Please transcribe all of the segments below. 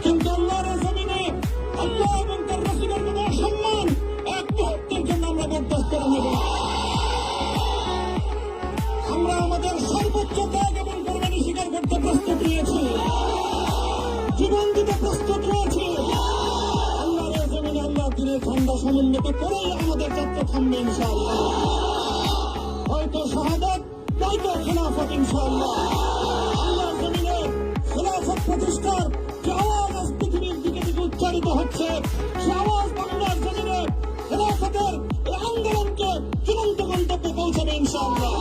কিন্তু আল্লাহর জমিনে আল্লাহ এবং তার রাসূলের কোনো অসম্মান এক মুহূর্তের জন্য আমরা বরদাস্ত করব না। আমরা আমাদের সর্বোচ্চ ত্যাগ এবং কোরবানি স্বীকার করতে প্রস্তুত রয়েছি, জীবন দিতে প্রস্তুত রয়েছি। আল্লাহর জমিনে আল্লাহ দিনের ঝান্ডা সমুন্নত করেই আমাদের যাত্রা থামবে ইনশাআল্লাহ। হয়তো শাহাদাত, নয়তো খেলাফত ইনশাআল্লাহ। আল্লাহর জমিনে খেলাফত প্রতিষ্ঠার যে আওয়াজ আজ পৃথিবীর দিকে দিকে উচ্চারিত হচ্ছে, সে আওয়াজ বাংলার জমিনে খেলাফতের এই আন্দোলনকে চূড়ান্ত গন্তব্যে পৌঁছাবে ইনশাআল্লাহ।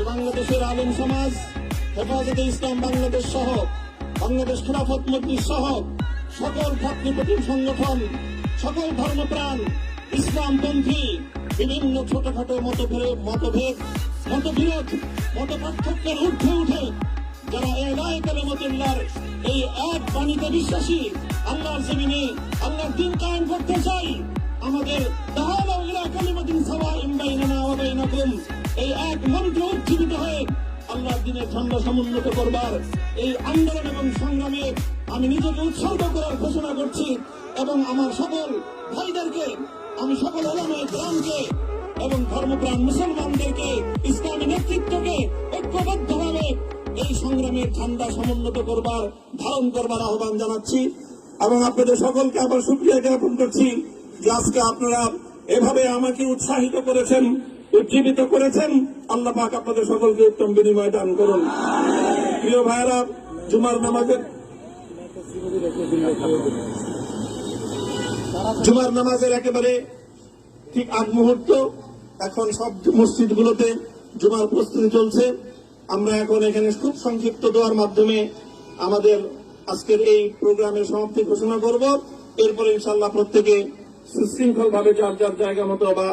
বাংলাদেশের আলেম সমাজ, হেফাজতে ইসলাম বাংলাদেশ সহ বাংলাদেশ খেলাফত মজলিস সহ সকল ভাতৃপ্রতিম সংগঠন, সকল ধর্মপ্রাণ, ইসলামপন্থী বিভিন্ন ছোটখাটো মতবিরোধ, মত পার্থক্যের ঊর্ধ্বে উঠে যারা এলায়ে কালিমাতুল্লাহর এই এক বাণীতে বিশ্বাসী, আল্লাহর জমিনে আল্লাহর দ্বীন কায়েম করতে চাই, আমাদের তাআলা ইলা কালিমাতিন সাওয়াইন বাইনানা ওয়া বাইনাকুম এই এক মন্ত্র উজ্জীবিত হয়ে আল্লাহর দ্বীনের ঝান্ডা সমুন্নত করবার এই আন্দোলন এবং সংগ্রামে আমি নিজেকে উৎসর্গ করার ঘোষণা করছি। এবং আমার সকল ভাইদেরকে, আমি সকল ওলামায়ে কেরামকে এবং ধর্মপ্রাণ মুসলমানদেরকে, ইসলামী নেতৃত্বকে ঐক্যবদ্ধভাবে এই সংগ্রামের ঝান্ডা সমুন্নত করবার, ধারণ করবার আহ্বান জানাচ্ছি। এবং আপনাদের সকলকে আবার শুকরিয়া জ্ঞাপন করছি যে আজকে আপনারা এভাবে আমাকে উৎসাহিত করেছেন, উজ্জীবিত করেছেন। আল্লাহ পাক আপনাদের সকলকে উত্তম বিনিময় দান করুন। প্রিয় ভাইয়েরা, জুমার নামাজের একেবারে ঠিক আগ মুহূর্ত, এখন সব মসজিদগুলোতে জুমার প্রস্তুতি চলছে। আমরা এখন এখানে খুব সংক্ষিপ্ত দোয়ার মাধ্যমে আমাদের আজকের এই প্রোগ্রামের সমাপ্তি ঘোষণা করব। এরপরে ইনশাআল্লাহ প্রত্যেকে সুশৃঙ্খল ভাবে যার যার জায়গা মতো বা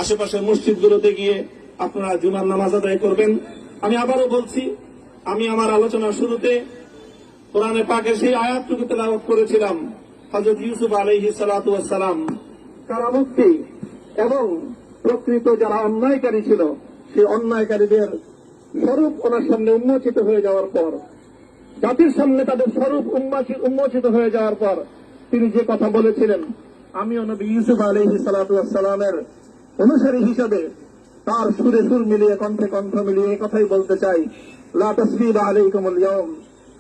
আশেপাশের মসজিদগুলোতে গিয়ে আপনারা জুমার নামাজ আদায় করবেন। আমি আবারও বলছি, আমি আমার আলোচনার শুরুতে কোরআনে পাকের সেই আয়াতটুকু তেলাওয়াত করেছিলাম, হযরত ইউসুফ আলাইহিস সালাতু ওয়াস সালাম কারামুক্তি এবং প্রকৃত যারা অন্যায়কারী ছিল সেই অন্যায়কারীদের স্বরূপ ওনার সামনে উন্মোচিত হয়ে যাওয়ার পর, জাতির সামনে তাদের স্বরূপ উন্মোচিত হয়ে যাওয়ার পর তিনি যে কথা বলেছিলেন, আমিও নবী ইউসুফ আলাইহিস সালাতু ওয়াস সালামের অনুসারী হিসাবে তার সুরে সুর মিলিয়ে, কণ্ঠে কণ্ঠ মিলিয়ে এই কথাই বলতে চাই, লা তাসরিবা আলাইকুমুল ইয়াউম,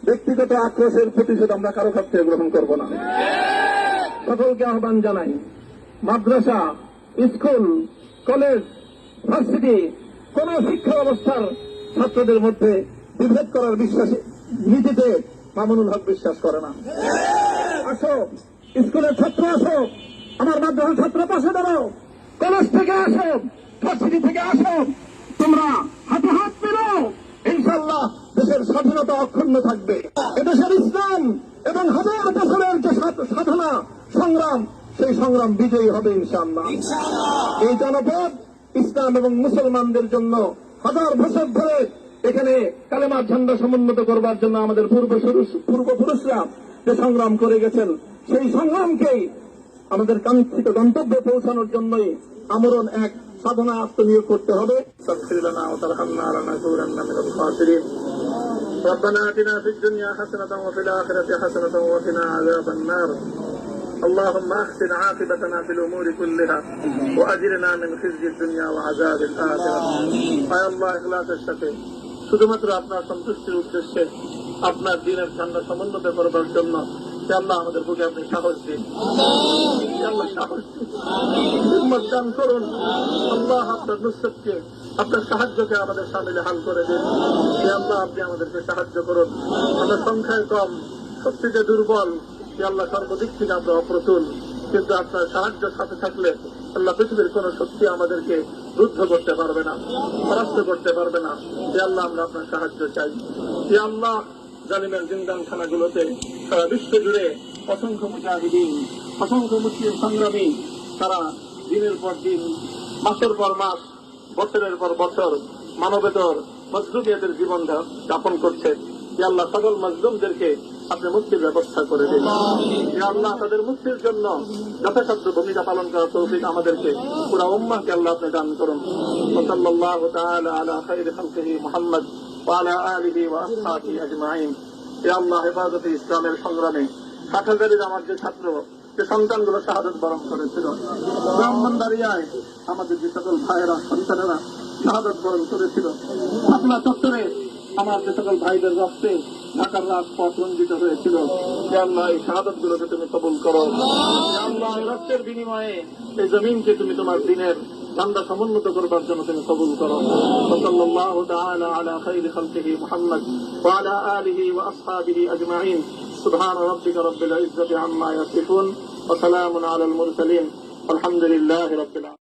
ব্যক্তিগত আক্রোশের প্রতিশোধ আমরা কারো কাছ থেকে গ্রহণ করব না। সকলকে আহ্বান জানাই, মাদ্রাসা, স্কুল, কলেজ, ভার্সিটি কোন শিক্ষা ব্যবস্থার ছাত্রদের মধ্যে বিভেদ করার নীতিতে মামুনুল হক বিশ্বাস করে না। আসো, স্কুলের ছাত্র আসো, আমার মাদ্রাসার ছাত্র পাশে দাঁড়াও, কলেজ থেকে আসো, ভার্সিটি থেকে আসো, তোমরা হাতে হাত মিলাও, ইনশাআল্লাহ দেশের স্বাধীনতা অক্ষুণ্ণ থাকবে। এদেশের ইসলাম এবং হাজার বছরের যে সাধনা সংগ্রাম, সেই সংগ্রাম বিজয়ী হবে ইনশাআল্লাহ। এই জনপদ ইসলাম এবং মুসলমানদের জন্য হাজার বছর ধরে এখানে কালেমার ঝান্ডা সমুন্নত করবার জন্য আমাদের পূর্বপুরুষরা যে সংগ্রাম করে গেছেন, সেই সংগ্রামকেই আমাদের কাঙ্ক্ষিত গন্তব্যে পৌঁছানোর জন্যই আমরণ এক সাধনা আত্মনিয়োগ করতে হবে। ربنا آتنا في الدنيا حسنة وفي الآخرة حسنة وقنا عذاب النار اللهم أحسن عاقبتنا في الأمور كلها وأجرنا من خزي الدنيا وعذاب الآخرة يا الله إخلاصের সাথে শুধুমাত্র আপনার সন্তুষ্টির উদ্দেশ্যে আপনার দ্বীনের ঝান্ডা সমুন্নত করবার জন্য আল্লাহ আমাদের বুকে আপনি সাহস দিন, আল্লাহ সাহস দিন, হিম্মত দান করুন। আল্লাহ আপনার নুসরতকে, আপনার সাহায্যকে আমাদের সামিলে হাল করে দিন। আল্লাহ আপনি আমাদেরকে সাহায্য করুন। আমরা সংখ্যায় কম, শক্তিতে দুর্বল, আল্লাহ সর্বদিক থেকে আমরা অপ্রতুল, কিন্তু আপনার সাহায্যের সাথে থাকলে আল্লাহ পৃথিবীর কোন শক্তি আমাদেরকে রুদ্ধ করতে পারবে না, পরাস্ত করতে পারবে না। আল্লাহ আমরা আপনার সাহায্য চাই। আল্লাহ জালিমের জিন্দানখানাগুলোতে সারা বিশ্ব জুড়ে অসংখ্য মুজাহিদিন, অসংখ্য মুসলিম সংগ্রামী তারা দিনের পর দিন, মাসের পর মাস, বছরের পর বছর মানবেতর মজলুমিয়াতের জীবন যাপন করছে। আল্লাহ সকল মজলুমদেরকে আপনি মুক্তির ব্যবস্থা করে দিন। আল্লাহ তাদের মুক্তির জন্য যথাসাধ্য ভূমিকা পালন করার তৌফিক আমাদেরকে, পুরা উম্মাহকে আল্লাহ আপনি দান করুন। সাল্লাল্লাহু তাআলা আলা খায়রি খালকিহি মুহাম্মদ ওয়া আলা আলিহি ওয়া আসহাবিহি আজমাইন। এ আল্লাহ হেফাজতে ইসলামের সংগ্রামে 60,000-এর আমার যে ছাত্র যে সন্তানগুলো শাহাদত বরণ করেছিল, ব্রাহ্মণবাড়িয়ায় আমাদের যে সকল ভাইয়েরা সন্তানেরা শাহাদত বরণ করেছিল, শাপলা চত্বরে আমার যে সকল ভাইদের রক্তে ঢাকার রাজপথ রঞ্জিত হয়েছিল, হে আল্লাহ এই শাহাদত গুলোকে তুমি কবুল করো। হে আল্লাহ এই রক্তের বিনিময়ে এই জমিনকে তুমি তোমার দিনের ঝান্ডা সমুন্নত করবার জন্য তুমি কবুল করো। সাল্লাল্লাহু তাআলা আলা খাইরি খালকিহি মুহাম্মদ ওয়া আলা আলিহি ওয়া আসহাবিহি আজমাইন। সুবহান রাব্বিকা রাব্বিল ইজ্জাতি আম্মা ইয়াসিফুন ওয়া সালামুন আলাল মুরসালিন। আলহামদুলিল্লাহি রাব্বিল আলামিন।